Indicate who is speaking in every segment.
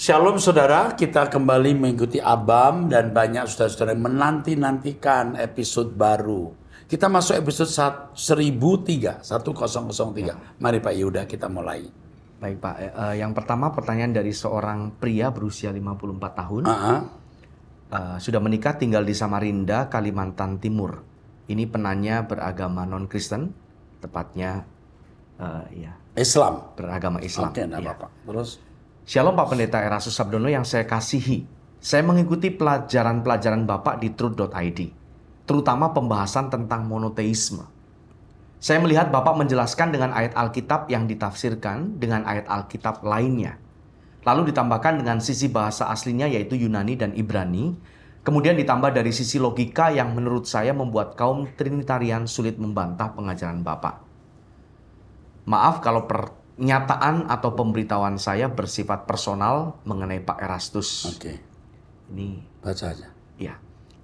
Speaker 1: Shalom saudara, kita kembali mengikuti Abam dan banyak saudara-saudara yang menanti-nantikan episode baru. Kita masuk episode 1003. Mari Pak Yuda kita mulai.
Speaker 2: Baik Pak, yang pertama pertanyaan dari seorang pria berusia 54 tahun. Sudah menikah, tinggal di Samarinda, Kalimantan Timur. Ini penanya beragama non-Kristen, tepatnya
Speaker 1: Islam.
Speaker 2: Beragama Islam.
Speaker 1: Oke, enggak apa-apa. Terus?
Speaker 2: Shalom Pak Pendeta Erastus Sabdono yang saya kasihi. Saya mengikuti pelajaran-pelajaran Bapak di truth.id, terutama pembahasan tentang monoteisme. Saya melihat Bapak menjelaskan dengan ayat Alkitab yang ditafsirkan dengan ayat Alkitab lainnya. Lalu ditambahkan dengan sisi bahasa aslinya yaitu Yunani dan Ibrani. Kemudian ditambah dari sisi logika yang menurut saya membuat kaum Trinitarian sulit membantah pengajaran Bapak. Maaf kalau pernyataan atau pemberitahuan saya bersifat personal mengenai Pak Erastus.
Speaker 1: Oke.
Speaker 2: Ini
Speaker 1: baca aja.
Speaker 2: Ya.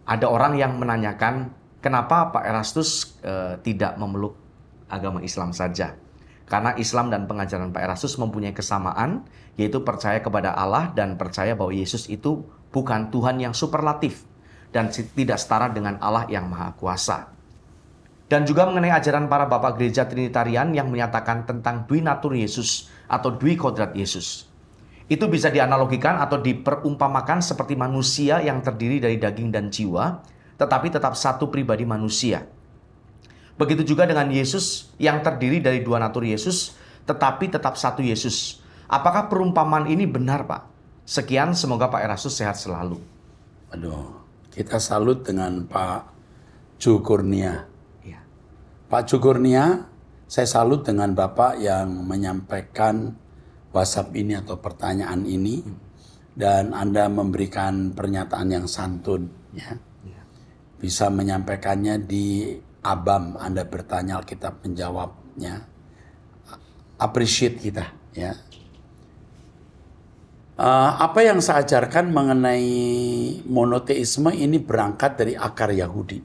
Speaker 2: Ada orang yang menanyakan kenapa Pak Erastus tidak memeluk agama Islam saja. Karena Islam dan pengajaran Pak Erastus mempunyai kesamaan, yaitu percaya kepada Allah dan percaya bahwa Yesus itu bukan Tuhan yang superlatif dan tidak setara dengan Allah yang Maha Kuasa. Dan juga mengenai ajaran para bapak gereja Trinitarian yang menyatakan tentang dui natur Yesus atau dui kodrat Yesus. Itu bisa dianalogikan atau diperumpamakan seperti manusia yang terdiri dari daging dan jiwa, tetapi tetap satu pribadi manusia. Begitu juga dengan Yesus yang terdiri dari dua natur Yesus, tetapi tetap satu Yesus. Apakah perumpamaan ini benar, Pak? Sekian, semoga Pak Erastus sehat selalu.
Speaker 1: Aduh, kita salut dengan Pak Kurnia. Pak Kurnia, saya salut dengan Bapak yang menyampaikan WhatsApp ini atau pertanyaan ini. Dan Anda memberikan pernyataan yang santun. Ya. Bisa menyampaikannya di Abam, Anda bertanya, Alkitab menjawabnya. Appreciate kita. Ya. Apa yang saya ajarkan mengenai monoteisme ini berangkat dari akar Yahudi.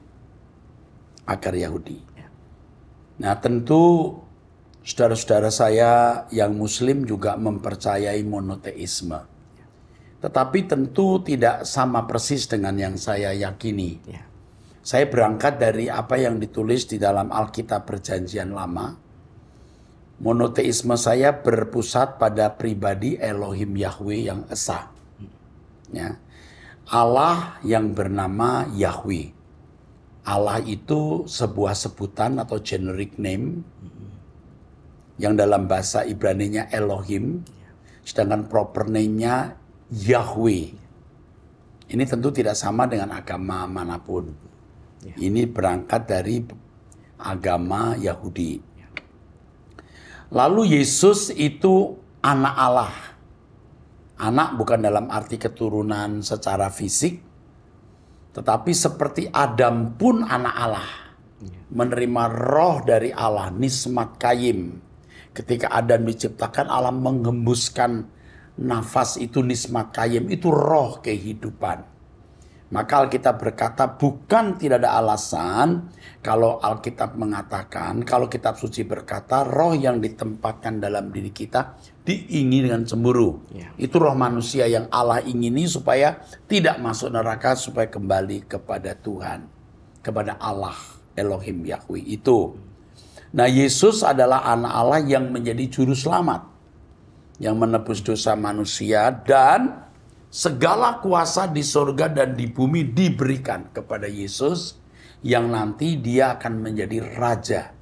Speaker 1: Akar Yahudi. Nah tentu saudara-saudara saya yang muslim juga mempercayai monoteisme. Tetapi tentu tidak sama persis dengan yang saya yakini. Saya berangkat dari apa yang ditulis di dalam Alkitab Perjanjian Lama. Monoteisme saya berpusat pada pribadi Elohim Yahweh yang esa. Ya. Allah yang bernama Yahweh. Allah itu sebuah sebutan atau generic name yang dalam bahasa Ibrani-nya Elohim, sedangkan proper name-nya Yahweh. Ini tentu tidak sama dengan agama manapun. Ini berangkat dari agama Yahudi. Lalu Yesus itu anak Allah. Anak bukan dalam arti keturunan secara fisik, tetapi seperti Adam pun anak Allah. Menerima roh dari Allah, nismat kayim. Ketika Adam diciptakan, Allah menghembuskan nafas itu nismat kayim. Itu roh kehidupan. Maka Alkitab berkata bukan tidak ada alasan kalau Alkitab mengatakan, kalau kitab suci berkata roh yang ditempatkan dalam diri kita diingini dengan cemburu. Itu roh manusia yang Allah ingini supaya tidak masuk neraka, supaya kembali kepada Tuhan, kepada Allah Elohim Yahweh itu. Nah Yesus adalah anak Allah yang menjadi juru selamat, yang menebus dosa manusia, dan segala kuasa di surga dan di bumi diberikan kepada Yesus yang nanti dia akan menjadi raja.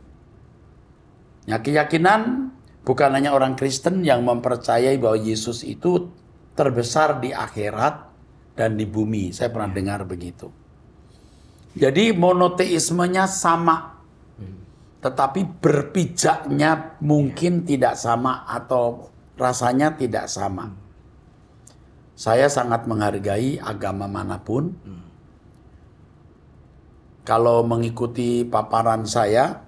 Speaker 1: Ya, keyakinan bukan hanya orang Kristen yang mempercayai bahwa Yesus itu terbesar di akhirat dan di bumi. Saya pernah dengar begitu. Jadi monoteismenya sama, tetapi berpijaknya mungkin tidak sama atau rasanya tidak sama. Saya sangat menghargai agama manapun. Kalau mengikuti paparan saya,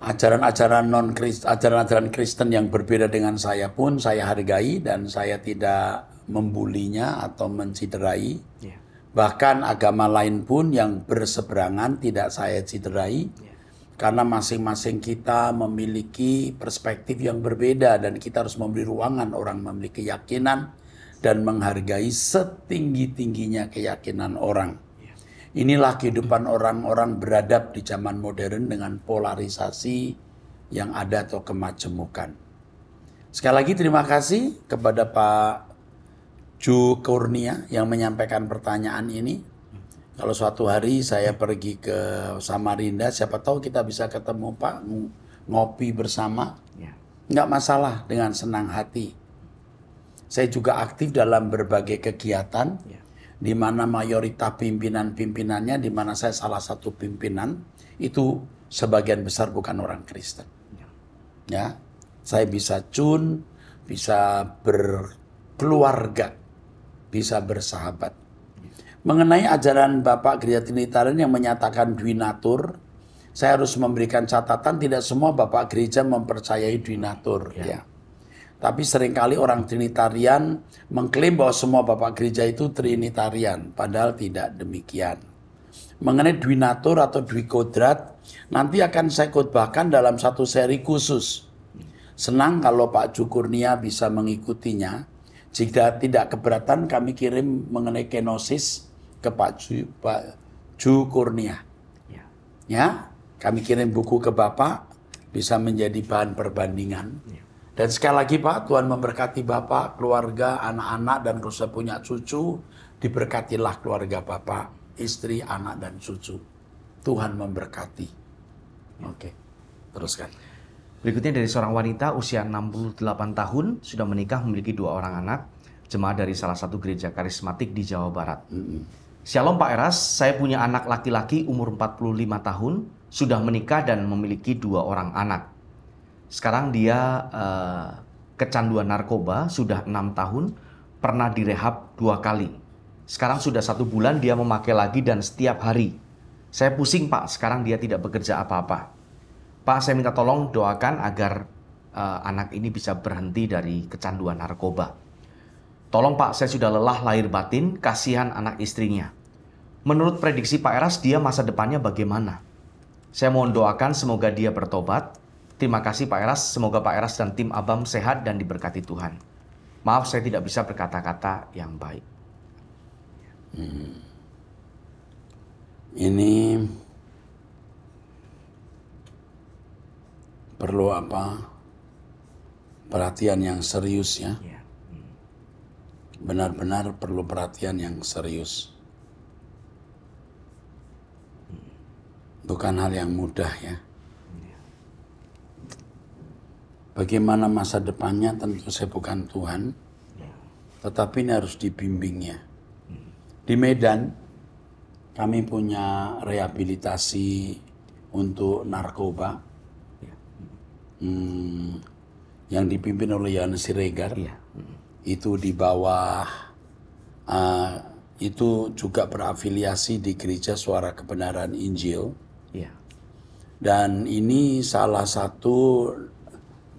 Speaker 1: ajaran-ajaran Kristen yang berbeda dengan saya pun saya hargai dan saya tidak membulinya atau menciderai. Bahkan agama lain pun yang berseberangan tidak saya ciderai. Karena masing-masing kita memiliki perspektif yang berbeda dan kita harus memberi ruangan orang memiliki keyakinan dan menghargai setinggi-tingginya keyakinan orang. Inilah kehidupan orang-orang beradab di zaman modern dengan polarisasi yang ada atau kemajemukan. Sekali lagi terima kasih kepada Pak Ju Kurnia yang menyampaikan pertanyaan ini. Kalau suatu hari saya pergi ke Samarinda, siapa tahu kita bisa ketemu Pak, ngopi bersama. Nggak masalah, dengan senang hati. Saya juga aktif dalam berbagai kegiatan, di mana mayoritas pimpinan-pimpinannya, di mana saya salah satu pimpinan, itu sebagian besar bukan orang Kristen. Ya, saya bisa bisa berkeluarga, bisa bersahabat. Mengenai ajaran Bapak Gereja Trinitarian yang menyatakan Dwinatur, saya harus memberikan catatan tidak semua Bapak Gereja mempercayai Dwinatur. Ya. Tapi seringkali orang Trinitarian mengklaim bahwa semua Bapak Gereja itu Trinitarian, padahal tidak demikian. Mengenai Dwinatur atau Dwikodrat, nanti akan saya khotbahkan dalam satu seri khusus. Senang kalau Pak Ju Kurnia bisa mengikutinya. Jika tidak keberatan, kami kirim mengenai kenosis ke Pak Ju Kurnia. Ya, kami kirim buku ke Bapak, bisa menjadi bahan perbandingan. Dan sekali lagi Pak, Tuhan memberkati Bapak, keluarga, anak-anak, dan kalau saya punya cucu, diberkatilah keluarga Bapak, istri, anak, dan cucu. Tuhan memberkati. Oke, teruskan.
Speaker 2: Berikutnya dari seorang wanita usia 68 tahun, sudah menikah, memiliki 2 orang anak, jemaat dari salah satu gereja karismatik di Jawa Barat. Shalom Pak Eras, saya punya anak laki-laki umur 45 tahun, sudah menikah dan memiliki 2 orang anak. Sekarang dia kecanduan narkoba, sudah 6 tahun, pernah direhab 2 kali. Sekarang sudah 1 bulan dia memakai lagi dan setiap hari. Saya pusing Pak, sekarang dia tidak bekerja apa-apa. Pak, saya minta tolong doakan agar anak ini bisa berhenti dari kecanduan narkoba. Tolong Pak, saya sudah lelah lahir batin, kasihan anak istrinya. Menurut prediksi Pak Eras, dia masa depannya bagaimana? Saya mohon doakan semoga dia bertobat. Terima kasih Pak Eras, semoga Pak Eras dan tim Abam sehat dan diberkati Tuhan. Maaf saya tidak bisa berkata-kata yang baik.
Speaker 1: Ini perlu perhatian yang serius ya. Benar-benar perlu perhatian yang serius. Bukan hal yang mudah ya. Bagaimana masa depannya tentu saya bukan Tuhan, tetapi ini harus dibimbingnya. Di Medan kami punya rehabilitasi untuk narkoba yang dipimpin oleh Yohanes Siregar. Itu di bawah itu juga berafiliasi di Gereja Suara Kebenaran Injil. Dan ini salah satu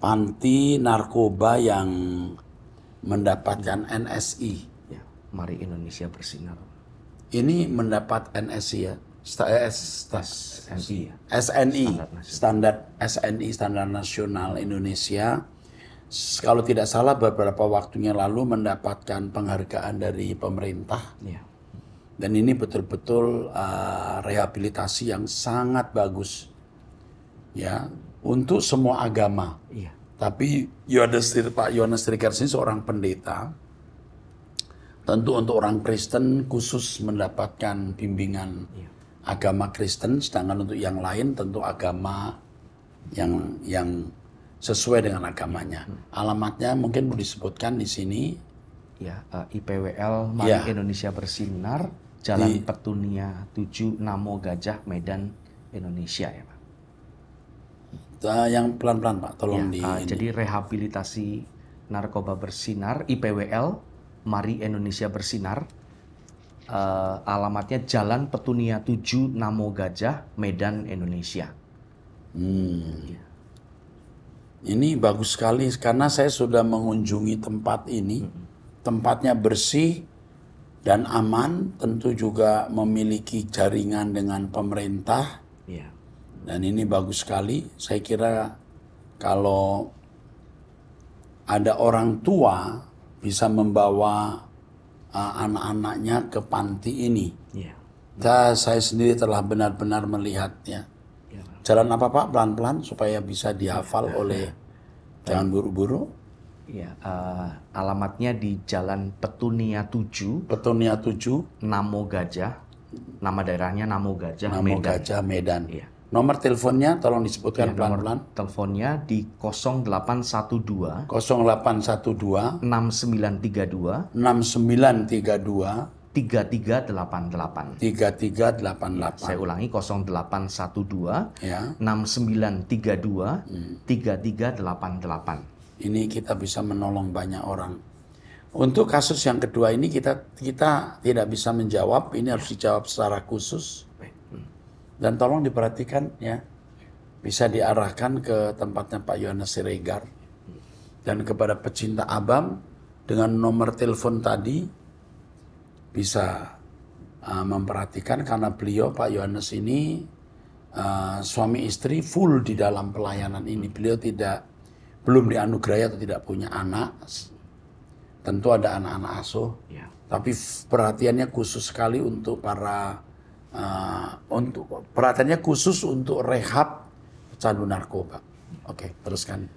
Speaker 1: panti narkoba yang mendapatkan NSI.
Speaker 2: Mari Indonesia Bersinar.
Speaker 1: Ini mendapat NSI ya.
Speaker 2: SNI ya.
Speaker 1: SNI, standar SNI, Standar Nasional Indonesia. Kalau tidak salah beberapa waktunya lalu mendapatkan penghargaan dari pemerintah. Dan ini betul-betul rehabilitasi yang sangat bagus. Ya, untuk semua agama. Tapi Pak Yohanes Siregar ini seorang pendeta. Tentu untuk orang Kristen khusus mendapatkan bimbingan agama Kristen, sedangkan untuk yang lain tentu agama yang sesuai dengan agamanya. Alamatnya mungkin boleh disebutkan di sini.
Speaker 2: IPWL Mari Indonesia Bersinar, Jalan Petunia 7, Namo Gajah, Medan, Indonesia ya Pak.
Speaker 1: Yang pelan-pelan Pak, tolong
Speaker 2: jadi rehabilitasi narkoba bersinar, IPWL Mari Indonesia Bersinar, alamatnya Jalan Petunia 7, Namo Gajah, Medan, Indonesia.
Speaker 1: Ini bagus sekali karena saya sudah mengunjungi tempat ini. Tempatnya bersih dan aman, tentu juga memiliki jaringan dengan pemerintah. Dan ini bagus sekali. Saya kira kalau ada orang tua bisa membawa anak-anaknya ke panti ini.
Speaker 2: Iya.
Speaker 1: Saya sendiri telah benar-benar melihatnya.
Speaker 2: Iya.
Speaker 1: Jalan apa Pak? Pelan-pelan supaya bisa dihafal oleh, jangan buru-buru.
Speaker 2: Iya, alamatnya di Jalan Petunia 7,
Speaker 1: Petunia 7,
Speaker 2: Namo Gajah. Nama daerahnya Namo Gajah,
Speaker 1: Namo
Speaker 2: Medan.
Speaker 1: Gajah, Medan.
Speaker 2: Iya.
Speaker 1: Nomor teleponnya tolong disebutkan
Speaker 2: Ya,
Speaker 1: pelan-pelan.
Speaker 2: nomor teleponnya di 0812
Speaker 1: 0812
Speaker 2: 6932
Speaker 1: 6932
Speaker 2: 3388.
Speaker 1: 3388.
Speaker 2: Saya ulangi 0812
Speaker 1: Ya,
Speaker 2: 6932 3388.
Speaker 1: ini kita bisa menolong banyak orang. Untuk kasus yang kedua ini kita tidak bisa menjawab, ini harus dijawab secara khusus. Dan tolong diperhatikan ya, bisa diarahkan ke tempatnya Pak Yohanes Siregar. Dan kepada pecinta ABAM, dengan nomor telepon tadi, bisa memperhatikan karena beliau Pak Yohanes ini suami istri full di dalam pelayanan ini. Beliau belum dianugerahi atau tidak punya anak. Tentu ada anak-anak asuh.
Speaker 2: Ya.
Speaker 1: Tapi perhatiannya khusus sekali untuk perhatiannya khusus untuk rehab pecandu narkoba. Oke, teruskan.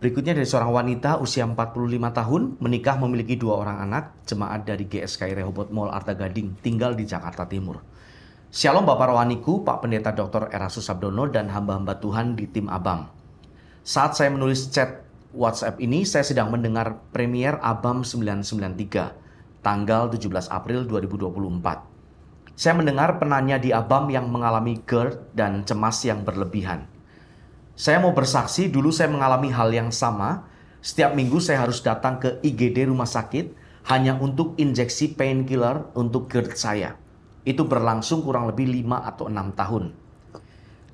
Speaker 2: Berikutnya dari seorang wanita usia 45 tahun, menikah memiliki 2 orang anak, jemaat dari GSKI Rehoboth Mall Arta Gading, tinggal di Jakarta Timur. Shalom Bapak Rohaniku, Pak Pendeta Dr. Erastus Sabdono, dan hamba-hamba Tuhan di tim ABAM. Saat saya menulis chat WhatsApp ini, saya sedang mendengar premier ABAM 993, tanggal 17 April 2024. Saya mendengar penanya di ABAM yang mengalami GERD dan cemas yang berlebihan. Saya mau bersaksi, dulu saya mengalami hal yang sama. Setiap minggu saya harus datang ke IGD rumah sakit hanya untuk injeksi painkiller untuk GERD saya. Itu berlangsung kurang lebih 5 atau 6 tahun.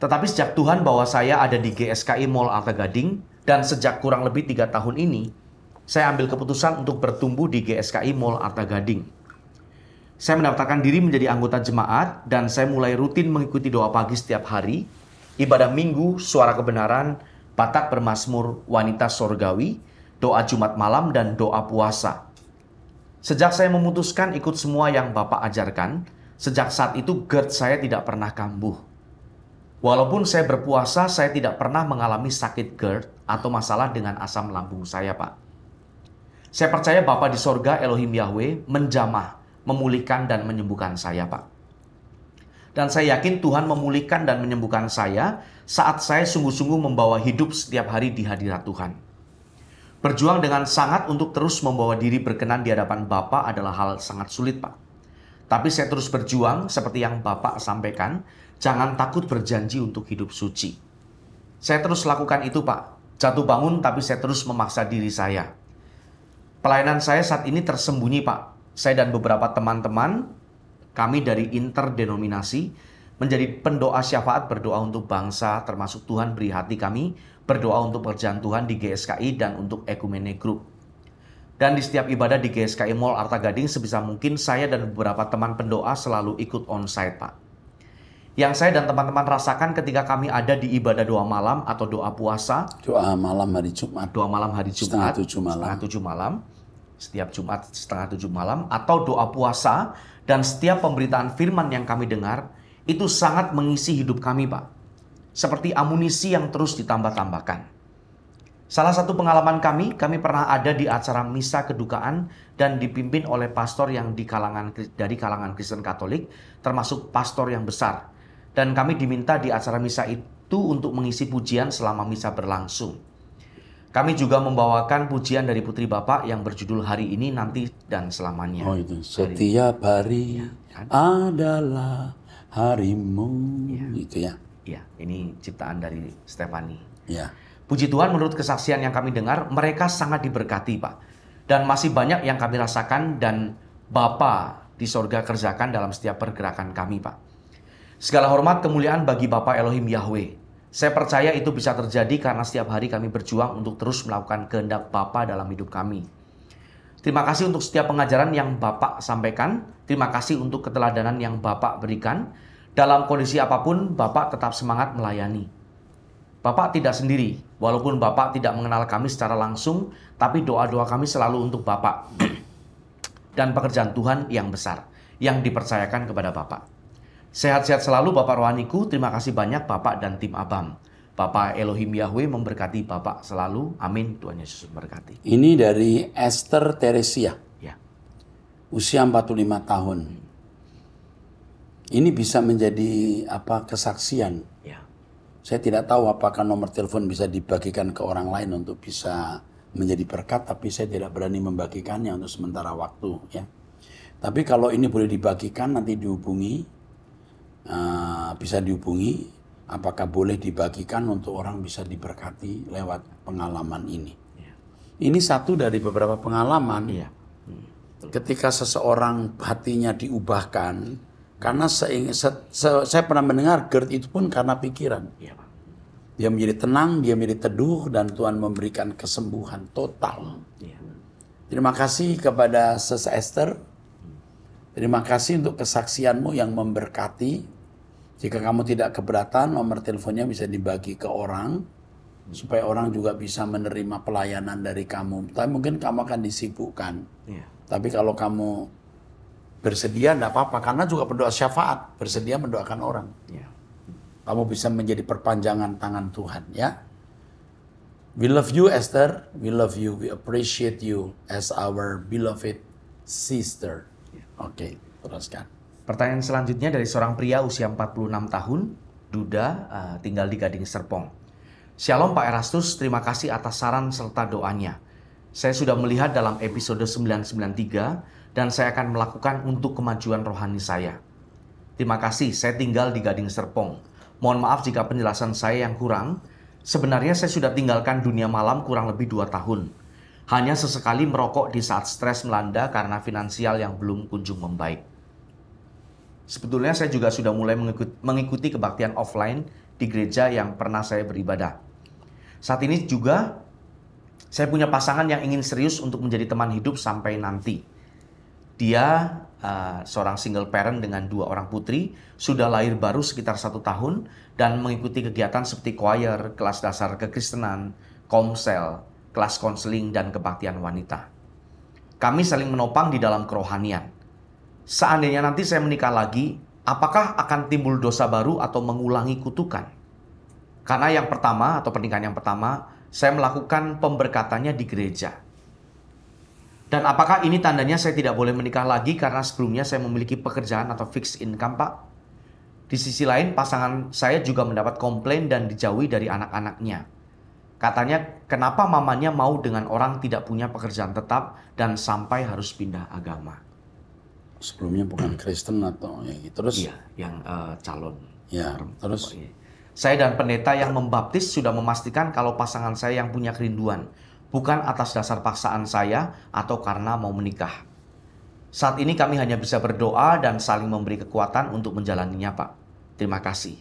Speaker 2: Tetapi sejak Tuhan bawa saya ada di GSKI Mall Arta Gading, dan sejak kurang lebih 3 tahun ini, saya ambil keputusan untuk bertumbuh di GSKI Mall Arta Gading. Saya mendaftarkan diri menjadi anggota jemaat, dan saya mulai rutin mengikuti doa pagi setiap hari, ibadah minggu, suara kebenaran, Batak bermazmur wanita sorgawi, doa Jumat malam, dan doa puasa. Sejak saya memutuskan ikut semua yang Bapak ajarkan, sejak saat itu GERD saya tidak pernah kambuh. Walaupun saya berpuasa, saya tidak pernah mengalami sakit GERD atau masalah dengan asam lambung saya, Pak. Saya percaya Bapa di sorga, Elohim Yahweh, menjamah, memulihkan dan menyembuhkan saya, Pak. Dan saya yakin Tuhan memulihkan dan menyembuhkan saya saat saya sungguh-sungguh membawa hidup setiap hari di hadirat Tuhan. Berjuang dengan sangat untuk terus membawa diri berkenan di hadapan Bapa adalah hal sangat sulit, Pak. Tapi saya terus berjuang seperti yang Bapak sampaikan, jangan takut berjanji untuk hidup suci. Saya terus lakukan itu, Pak. Jatuh bangun, tapi saya terus memaksa diri saya. Pelayanan saya saat ini tersembunyi, Pak. Saya dan beberapa teman-teman kami dari interdenominasi menjadi pendoa syafaat, berdoa untuk bangsa, termasuk Tuhan beri hati kami, berdoa untuk pekerjaan Tuhan di GSKI dan untuk Ekumene Group. Dan di setiap ibadah di GSKI Mall Arta Gading, sebisa mungkin saya dan beberapa teman pendoa selalu ikut on-site, Pak. Yang saya dan teman-teman rasakan ketika kami ada di ibadah doa malam atau doa puasa.
Speaker 1: Doa malam hari Jumat.
Speaker 2: Doa malam hari Jumat.
Speaker 1: Setengah 7 malam.
Speaker 2: Setiap Jumat setengah 7 malam. Atau doa puasa. Dan setiap pemberitaan firman yang kami dengar, itu sangat mengisi hidup kami, Pak. Seperti amunisi yang terus ditambah-tambahkan. Salah satu pengalaman kami pernah ada di acara misa kedukaan dan dipimpin oleh pastor yang dari kalangan Kristen Katolik, termasuk pastor yang besar. Dan kami diminta di acara misa itu untuk mengisi pujian selama misa berlangsung. Kami juga membawakan pujian dari Putri Bapak yang berjudul Hari Ini, Nanti, dan Selamanya.
Speaker 1: Oh itu, setiap hari adalah harimu, gitu ya.
Speaker 2: Iya, ini ciptaan dari Stefani.
Speaker 1: Ya.
Speaker 2: Puji Tuhan, menurut kesaksian yang kami dengar, mereka sangat diberkati, Pak. Dan masih banyak yang kami rasakan dan Bapa di sorga kerjakan dalam setiap pergerakan kami, Pak. Segala hormat kemuliaan bagi Bapa Elohim Yahweh. Saya percaya itu bisa terjadi karena setiap hari kami berjuang untuk terus melakukan kehendak Bapa dalam hidup kami. Terima kasih untuk setiap pengajaran yang Bapak sampaikan. Terima kasih untuk keteladanan yang Bapak berikan. Dalam kondisi apapun, Bapak tetap semangat melayani. Bapak tidak sendiri, walaupun Bapak tidak mengenal kami secara langsung, tapi doa-doa kami selalu untuk Bapak dan pekerjaan Tuhan yang besar yang dipercayakan kepada Bapak. Sehat-sehat selalu Bapak rohaniku, terima kasih banyak Bapak dan tim Abam. Bapak Elohim Yahweh memberkati Bapak selalu. Amin. Tuhan Yesus memberkati.
Speaker 1: Ini dari Esther Teresia,
Speaker 2: Ya.
Speaker 1: usia 45 tahun. Ini bisa menjadi kesaksian.
Speaker 2: Ya.
Speaker 1: Saya tidak tahu apakah nomor telepon bisa dibagikan ke orang lain untuk bisa menjadi berkat, tapi saya tidak berani membagikannya untuk sementara waktu, ya. Tapi kalau ini boleh dibagikan, nanti dihubungi, bisa dihubungi, apakah boleh dibagikan untuk orang bisa diberkati lewat pengalaman ini.
Speaker 2: Ya.
Speaker 1: Ini satu dari beberapa pengalaman.
Speaker 2: Iya.
Speaker 1: Ketika seseorang hatinya diubahkan, karena saya pernah mendengar GERD itu pun karena pikiran.
Speaker 2: Iya, Pak.
Speaker 1: Dia menjadi tenang, dia menjadi teduh, dan Tuhan memberikan kesembuhan total.
Speaker 2: Iya.
Speaker 1: Terima kasih kepada Sis Esther. Terima kasih untuk kesaksianmu yang memberkati. Jika kamu tidak keberatan, nomor teleponnya bisa dibagi ke orang, supaya orang juga bisa menerima pelayanan dari kamu. Tapi mungkin kamu akan disibukkan.
Speaker 2: Iya.
Speaker 1: Tapi kalau kamu bersedia, tidak apa-apa. Karena juga berdoa syafaat, bersedia mendoakan orang.
Speaker 2: Iya.
Speaker 1: Kamu bisa menjadi perpanjangan tangan Tuhan, ya. We love you, Esther. We love you. We appreciate you as our beloved sister. Oke, teruskan.
Speaker 2: Pertanyaan selanjutnya dari seorang pria usia 46 tahun, Duda, tinggal di Gading Serpong. Shalom Pak Erastus, terima kasih atas saran serta doanya. Saya sudah melihat dalam episode 993 dan saya akan melakukan untuk kemajuan rohani saya. Terima kasih, saya tinggal di Gading Serpong. Mohon maaf jika penjelasan saya yang kurang. Sebenarnya saya sudah tinggalkan dunia malam kurang lebih 2 tahun. Hanya sesekali merokok di saat stres melanda karena finansial yang belum kunjung membaik. Sebetulnya saya juga sudah mulai mengikuti kebaktian offline di gereja yang pernah saya beribadah. Saat ini juga saya punya pasangan yang ingin serius untuk menjadi teman hidup sampai nanti. Dia seorang single parent dengan 2 orang putri, sudah lahir baru sekitar 1 tahun dan mengikuti kegiatan seperti choir, kelas dasar kekristenan, komsel, kelas konseling, dan kebaktian wanita. Kami saling menopang di dalam kerohanian. Seandainya nanti saya menikah lagi, apakah akan timbul dosa baru atau mengulangi kutukan? Karena yang pertama atau pernikahan yang pertama, saya melakukan pemberkatannya di gereja. Dan apakah ini tandanya saya tidak boleh menikah lagi karena sebelumnya saya memiliki pekerjaan atau fixed income, Pak? Di sisi lain, pasangan saya juga mendapat komplain dan dijauhi dari anak-anaknya. Katanya, kenapa mamanya mau dengan orang tidak punya pekerjaan tetap dan sampai harus pindah agama?
Speaker 1: Sebelumnya bukan Kristen atau ya gitu. Terus?
Speaker 2: Iya, yang calon.
Speaker 1: Ya, terus?
Speaker 2: Saya dan pendeta yang membaptis sudah memastikan kalau pasangan saya yang punya kerinduan, bukan atas dasar paksaan saya atau karena mau menikah. Saat ini kami hanya bisa berdoa dan saling memberi kekuatan untuk menjalaninya, Pak. Terima kasih.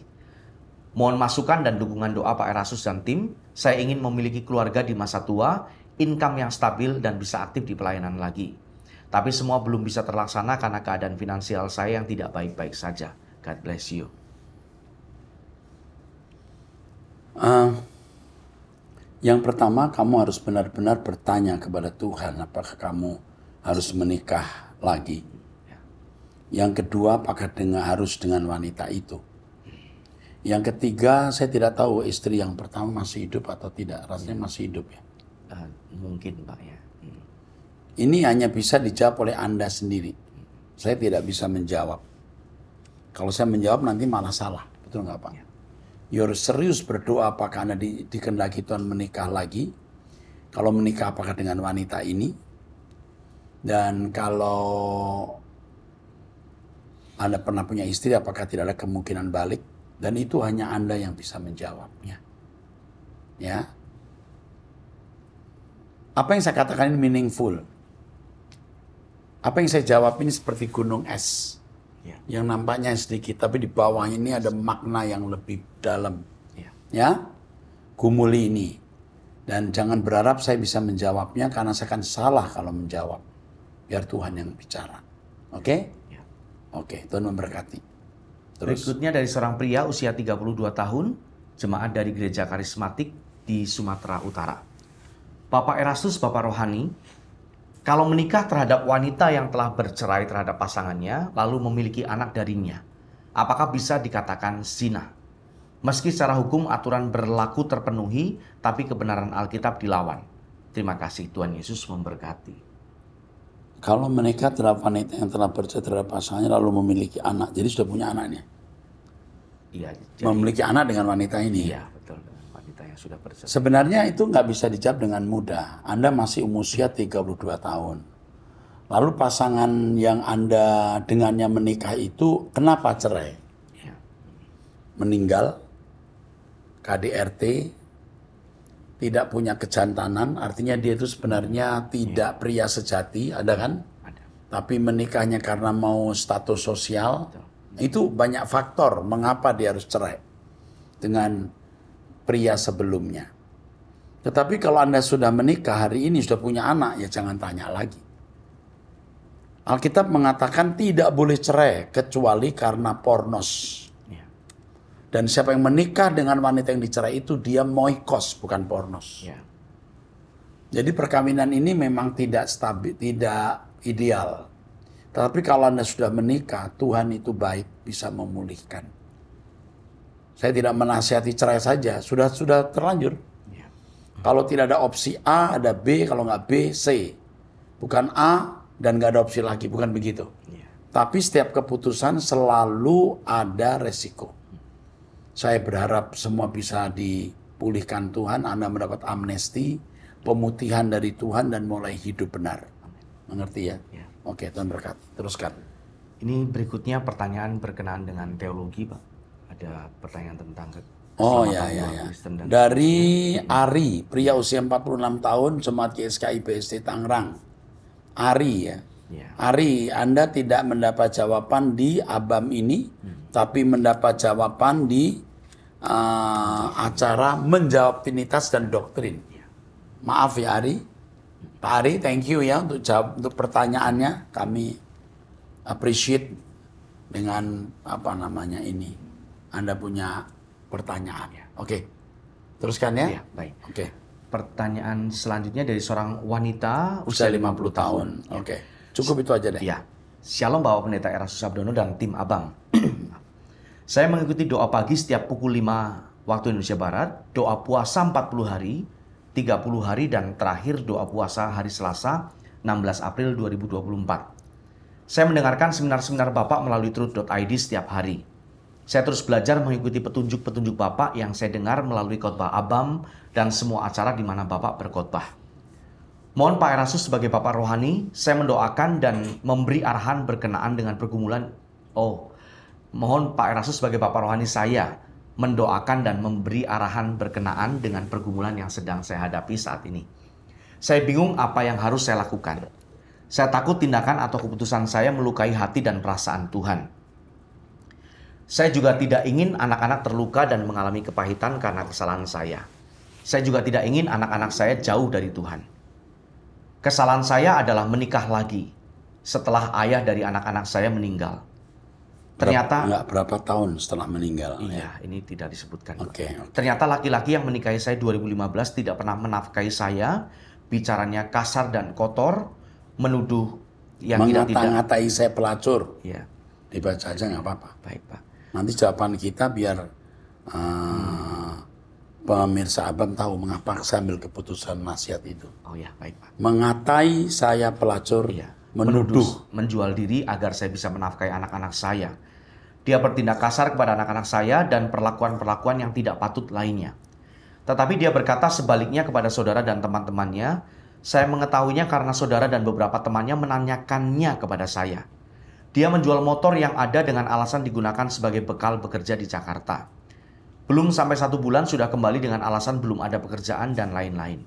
Speaker 2: Mohon masukan dan dukungan doa Pak Erastus dan tim. Saya ingin memiliki keluarga di masa tua, income yang stabil dan bisa aktif di pelayanan lagi. Tapi semua belum bisa terlaksana karena keadaan finansial saya yang tidak baik-baik saja. God bless you.
Speaker 1: Yang pertama, kamu harus benar-benar bertanya kepada Tuhan, apakah kamu harus menikah lagi. Yang kedua, apakah harus dengan wanita itu. Yang ketiga, saya tidak tahu istri yang pertama masih hidup atau tidak. Rasanya masih hidup ya.
Speaker 2: Mungkin Pak ya.
Speaker 1: Ini hanya bisa dijawab oleh Anda sendiri. Saya tidak bisa menjawab. Kalau saya menjawab nanti malah salah. Betul nggak Pak? Ya. You harus serius berdoa apakah Anda dikehendaki Tuhan menikah lagi. Kalau menikah apakah dengan wanita ini. Dan kalau Anda pernah punya istri apakah tidak ada kemungkinan balik. Dan itu hanya Anda yang bisa menjawabnya. Ya. Apa yang saya katakan ini meaningful. Apa yang saya jawab ini seperti gunung es. Ya. Yang nampaknya sedikit, tapi di bawahnya ini ada makna yang lebih dalam. Ya. Gumuli ini. Dan jangan berharap saya bisa menjawabnya karena saya akan salah kalau menjawab. Biar Tuhan yang bicara. Oke? Ya. Oke, Tuhan memberkati. Terus,
Speaker 2: Berikutnya dari seorang pria usia 32 tahun, jemaat dari gereja karismatik di Sumatera Utara. Bapak Erastus, Bapak Rohani, kalau menikah terhadap wanita yang telah bercerai terhadap pasangannya, lalu memiliki anak darinya, apakah bisa dikatakan zina? Meski secara hukum aturan berlaku terpenuhi, tapi kebenaran Alkitab dilawan. Terima kasih, Tuhan Yesus memberkati.
Speaker 1: kalau menikah terhadap wanita yang telah bercerai terhadap pasangannya lalu memiliki anak, jadi sudah punya anaknya.
Speaker 2: Iya,
Speaker 1: Memiliki anak dengan wanita ini.
Speaker 2: iya betul, dengan wanita yang sudah bercerai.
Speaker 1: Sebenarnya itu nggak bisa dijawab dengan mudah. Anda masih usia 32 tahun. Lalu pasangan yang Anda dengannya menikah itu kenapa cerai?
Speaker 2: Iya.
Speaker 1: Meninggal, KDRT, tidak punya kejantanan, artinya dia itu sebenarnya tidak pria sejati, ada kan?
Speaker 2: Ada.
Speaker 1: Tapi menikahnya karena mau status sosial,
Speaker 2: Betul.
Speaker 1: itu banyak faktor mengapa dia harus cerai dengan pria sebelumnya. Tetapi kalau Anda sudah menikah hari ini, sudah punya anak, ya jangan tanya lagi. Alkitab mengatakan tidak boleh cerai kecuali karena pornos.
Speaker 2: Iya.
Speaker 1: Dan siapa yang menikah dengan wanita yang dicerai itu dia moikos, bukan pornos.
Speaker 2: Iya.
Speaker 1: Jadi perkawinan ini memang tidak stabil, tidak ideal. Tetapi kalau Anda sudah menikah, Tuhan itu baik, bisa memulihkan. Saya tidak menasihati cerai saja, sudah terlanjur.
Speaker 2: Iya.
Speaker 1: Kalau tidak ada opsi A, ada B, kalau nggak B, C. Bukan A dan nggak ada opsi lagi, bukan begitu.
Speaker 2: Iya.
Speaker 1: Tapi setiap keputusan selalu ada resiko. Saya berharap semua bisa dipulihkan Tuhan, Anda mendapat amnesti, pemutihan dari Tuhan dan mulai hidup benar. Mengerti ya?
Speaker 2: Ya.
Speaker 1: Oke, Tuhan berkati. Teruskan.
Speaker 2: Ini berikutnya pertanyaan berkenaan dengan teologi, Pak. Ada pertanyaan tentang
Speaker 1: Oh
Speaker 2: keselamatan
Speaker 1: ya, ya,
Speaker 2: umat
Speaker 1: ya.
Speaker 2: Kristen dan
Speaker 1: Dari Ari, pria usia 46 tahun, Jemaat GSKI BSD Tangerang. Ari ya.
Speaker 2: ya.
Speaker 1: Ari, Anda tidak mendapat jawaban di ABAM ini, tapi mendapat jawaban di acara Menjawab Trinitas dan Doktrin. Maaf ya Ari. Pak Ari, thank you ya untuk jawab untuk pertanyaannya. Kami appreciate dengan apa namanya ini. Anda punya pertanyaan. Oke. Teruskan ya.
Speaker 2: Ya, baik.
Speaker 1: Oke.
Speaker 2: Pertanyaan selanjutnya dari seorang wanita
Speaker 1: Usia 50 tahun. Oke. Cukup itu aja deh.
Speaker 2: Ya. Shalom Bapak Pendeta Erastus Abdono dan tim Abang. Saya mengikuti doa pagi setiap pukul 5 waktu Indonesia Barat, doa puasa 40 hari, 30 hari, dan terakhir doa puasa hari Selasa 16 April 2024. Saya mendengarkan seminar-seminar Bapak melalui truth.id setiap hari. Saya terus belajar mengikuti petunjuk-petunjuk Bapak yang saya dengar melalui khotbah Abam dan semua acara di mana Bapak berkhotbah. Mohon Pak Erastus sebagai Bapak Rohani, saya mendoakan dan memberi arahan berkenaan dengan pergumulan. Mohon Pak Erastus sebagai Bapak Rohani saya mendoakan dan memberi arahan berkenaan dengan pergumulan yang sedang saya hadapi saat ini. Saya bingung apa yang harus saya lakukan. Saya takut tindakan atau keputusan saya melukai hati dan perasaan Tuhan. Saya juga tidak ingin anak-anak terluka dan mengalami kepahitan karena kesalahan saya. Saya juga tidak ingin anak-anak saya jauh dari Tuhan. Kesalahan saya adalah menikah lagi setelah ayah dari anak-anak saya meninggal. Ternyata
Speaker 1: berapa tahun setelah meninggal.
Speaker 2: iya, ini tidak disebutkan.
Speaker 1: Oke.
Speaker 2: Ternyata laki-laki yang menikahi saya 2015 tidak pernah menafkahi saya, bicaranya kasar dan kotor, menuduh yang tidak.
Speaker 1: Mengata-ngatai saya pelacur.
Speaker 2: Iya,
Speaker 1: Dibaca aja nggak apa-apa.
Speaker 2: baik Pak.
Speaker 1: Nanti jawaban kita biar pemirsa Abam tahu mengapa saya ambil keputusan nasihat itu.
Speaker 2: Oh ya, baik Pak.
Speaker 1: Mengatai saya pelacur,
Speaker 2: Iya.
Speaker 1: menuduh.
Speaker 2: Menjual diri agar saya bisa menafkahi anak-anak saya. Dia bertindak kasar kepada anak-anak saya dan perlakuan-perlakuan yang tidak patut lainnya. Tetapi dia berkata sebaliknya kepada saudara dan teman-temannya. Saya mengetahuinya karena saudara dan beberapa temannya menanyakannya kepada saya. Dia menjual motor yang ada dengan alasan digunakan sebagai bekal bekerja di Jakarta. Belum sampai 1 bulan sudah kembali dengan alasan belum ada pekerjaan dan lain-lain.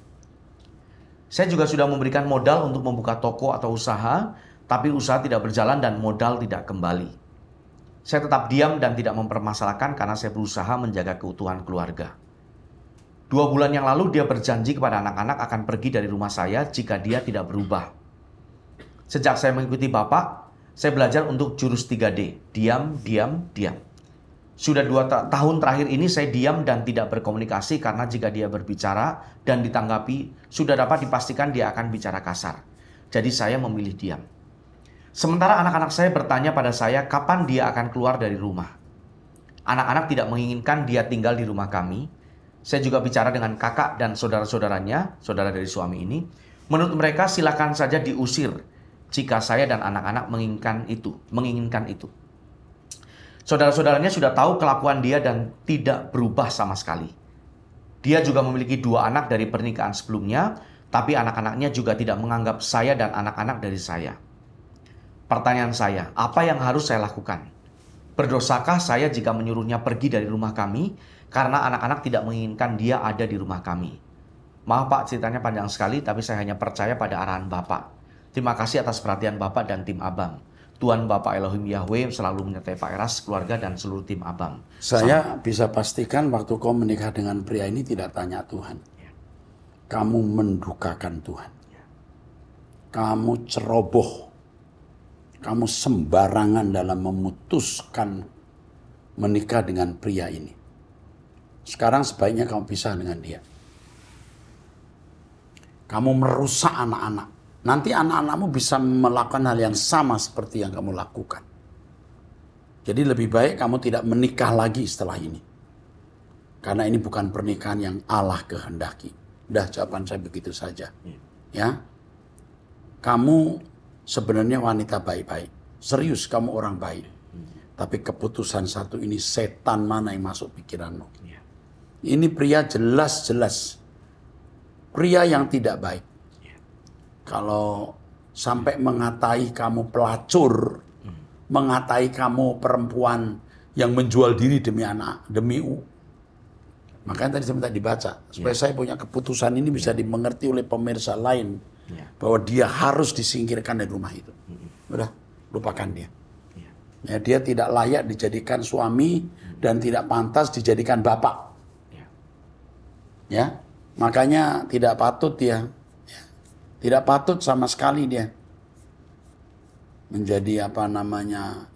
Speaker 2: Saya juga sudah memberikan modal untuk membuka toko atau usaha, tapi usaha tidak berjalan dan modal tidak kembali. Saya tetap diam dan tidak mempermasalahkan karena saya berusaha menjaga keutuhan keluarga. 2 bulan yang lalu dia berjanji kepada anak-anak akan pergi dari rumah saya jika dia tidak berubah. Sejak saya mengikuti Bapak, saya belajar untuk jurus 3D. Diam, diam, diam. Sudah 2 tahun terakhir ini saya diam dan tidak berkomunikasi karena jika dia berbicara dan ditanggapi, sudah dapat dipastikan dia akan bicara kasar. Jadi saya memilih diam. Sementara anak-anak saya bertanya pada saya kapan dia akan keluar dari rumah. Anak-anak tidak menginginkan dia tinggal di rumah kami. Saya juga bicara dengan kakak dan saudara-saudaranya, saudara dari suami ini. Menurut mereka silakan saja diusir jika saya dan anak-anak menginginkan itu. Saudara-saudaranya sudah tahu kelakuan dia dan tidak berubah sama sekali. Dia juga memiliki 2 anak dari pernikahan sebelumnya, tapi anak-anaknya juga tidak menganggap saya dan anak-anak dari saya. Pertanyaan saya, apa yang harus saya lakukan? Berdosakah saya jika menyuruhnya pergi dari rumah kami karena anak-anak tidak menginginkan dia ada di rumah kami? Maaf Pak, ceritanya panjang sekali, tapi saya hanya percaya pada arahan Bapak. Terima kasih atas perhatian Bapak dan tim Abang. Tuhan Bapak Elohim Yahweh selalu menyertai Pak Eras, keluarga, dan seluruh tim Abang.
Speaker 1: Saya bisa pastikan waktu kau menikah dengan pria ini tidak tanya Tuhan. Kamu mendukakan Tuhan. Kamu ceroboh. Kamu sembarangan dalam memutuskan menikah dengan pria ini. Sekarang sebaiknya kamu pisah dengan dia. Kamu merusak anak-anak. Nanti anak-anakmu bisa melakukan hal yang sama seperti yang kamu lakukan. Jadi lebih baik kamu tidak menikah lagi setelah ini. Karena ini bukan pernikahan yang Allah kehendaki. Udah, jawaban saya begitu saja. Ya. Kamu sebenarnya wanita baik-baik. Serius kamu orang baik. Tapi keputusan satu ini, setan mana yang masuk pikiranmu. Ini pria jelas-jelas. Pria yang tidak baik. Kalau sampai mengatai kamu pelacur, mengatai kamu perempuan yang menjual diri demi anak, makanya tadi saya minta dibaca, supaya saya punya keputusan ini bisa dimengerti oleh pemirsa lain, bahwa dia harus disingkirkan dari rumah itu. Udah, lupakan dia. Ya, dia tidak layak dijadikan suami dan tidak pantas dijadikan bapak. Ya, makanya tidak patut dia. Tidak patut sama sekali dia menjadi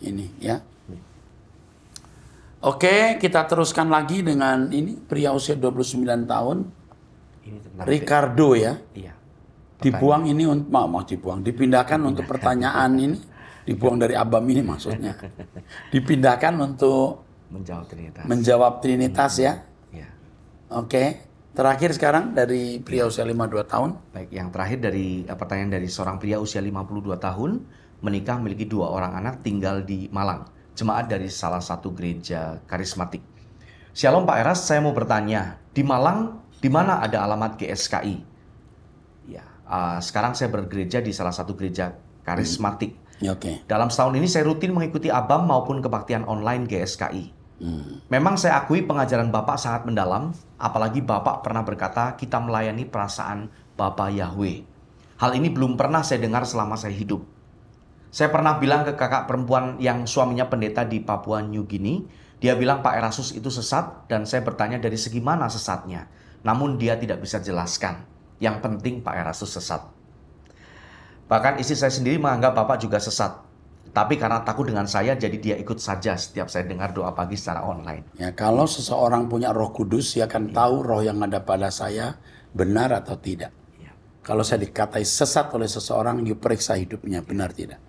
Speaker 1: ini ya. Oke, kita teruskan lagi dengan ini pria usia 29 tahun. Ricardo ya.
Speaker 2: Iya.
Speaker 1: Dibuang ini dipindahkan untuk pertanyaan ini. Dibuang dari Abam ini maksudnya. Dipindahkan untuk menjawab Trinitas ya.
Speaker 2: Iya.
Speaker 1: Oke. Terakhir sekarang dari pria usia 52 tahun.
Speaker 2: Baik, yang terakhir dari pertanyaan dari seorang pria usia 52 tahun, menikah memiliki 2 orang anak, tinggal di Malang, jemaat dari salah satu gereja karismatik. Shalom Pak Eras, saya mau bertanya, di Malang di mana ada alamat GSKI? Ya, sekarang saya bergereja di salah satu gereja karismatik.
Speaker 1: Oke.
Speaker 2: Dalam setahun ini saya rutin mengikuti ABAM maupun kebaktian online GSKI. Memang saya akui pengajaran Bapak sangat mendalam, apalagi Bapak pernah berkata kita melayani perasaan Bapak Yahweh. Hal ini belum pernah saya dengar selama saya hidup. Saya pernah bilang ke kakak perempuan yang suaminya pendeta di Papua New Guinea, dia bilang Pak Erastus itu sesat dan saya bertanya dari segi mana sesatnya. Namun dia tidak bisa jelaskan. Yang penting Pak Erastus sesat. Bahkan istri saya sendiri menganggap Bapak juga sesat. Tapi karena takut dengan saya, jadi dia ikut saja setiap saya dengar doa pagi secara online.
Speaker 1: Ya, kalau seseorang punya Roh Kudus, dia akan tahu roh yang ada pada saya benar atau tidak. Kalau saya dikatai sesat oleh seseorang, you periksa hidupnya, benar tidak.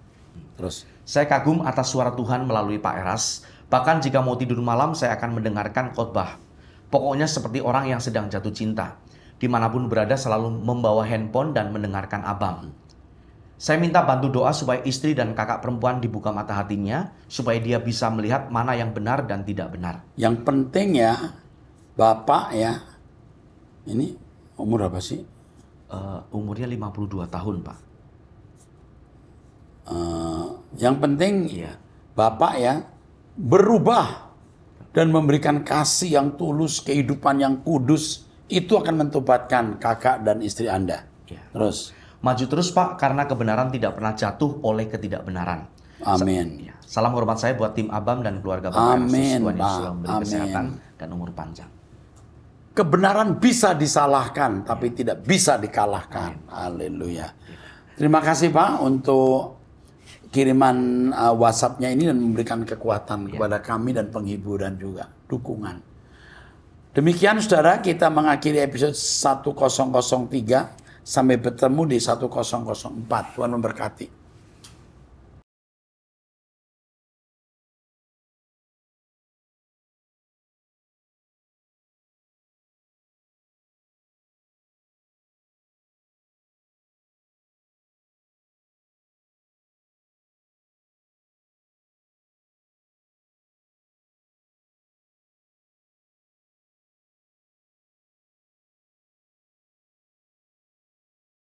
Speaker 1: Terus.
Speaker 2: Saya kagum atas suara Tuhan melalui Pak Eras. Bahkan jika mau tidur malam, saya akan mendengarkan khotbah. Pokoknya seperti orang yang sedang jatuh cinta. Dimanapun berada selalu membawa handphone dan mendengarkan Abang. Saya minta bantu doa supaya istri dan kakak perempuan dibuka mata hatinya, supaya dia bisa melihat mana yang benar dan tidak benar.
Speaker 1: Yang penting ya, Bapak ya, ini umur apa sih?
Speaker 2: Umurnya 52 tahun, Pak.
Speaker 1: Yang penting Bapak ya, berubah dan memberikan kasih yang tulus, kehidupan yang kudus, itu akan mentobatkan kakak dan istri Anda. Terus.
Speaker 2: Maju terus Pak, karena kebenaran tidak pernah jatuh oleh ketidakbenaran.
Speaker 1: Amin.
Speaker 2: Salam hormat saya buat tim Abam dan keluarga Bapak
Speaker 1: Amin,
Speaker 2: Tuhan Yesus
Speaker 1: Pak.
Speaker 2: memberi kesehatan dan umur panjang.
Speaker 1: Kebenaran bisa disalahkan, tapi tidak bisa dikalahkan. Haleluya. Terima kasih Pak untuk kiriman WhatsApp-nya ini dan memberikan kekuatan kepada kami dan penghiburan juga, dukungan. Demikian saudara, kita mengakhiri episode 1003. Sampai bertemu di 1004. Tuhan memberkati.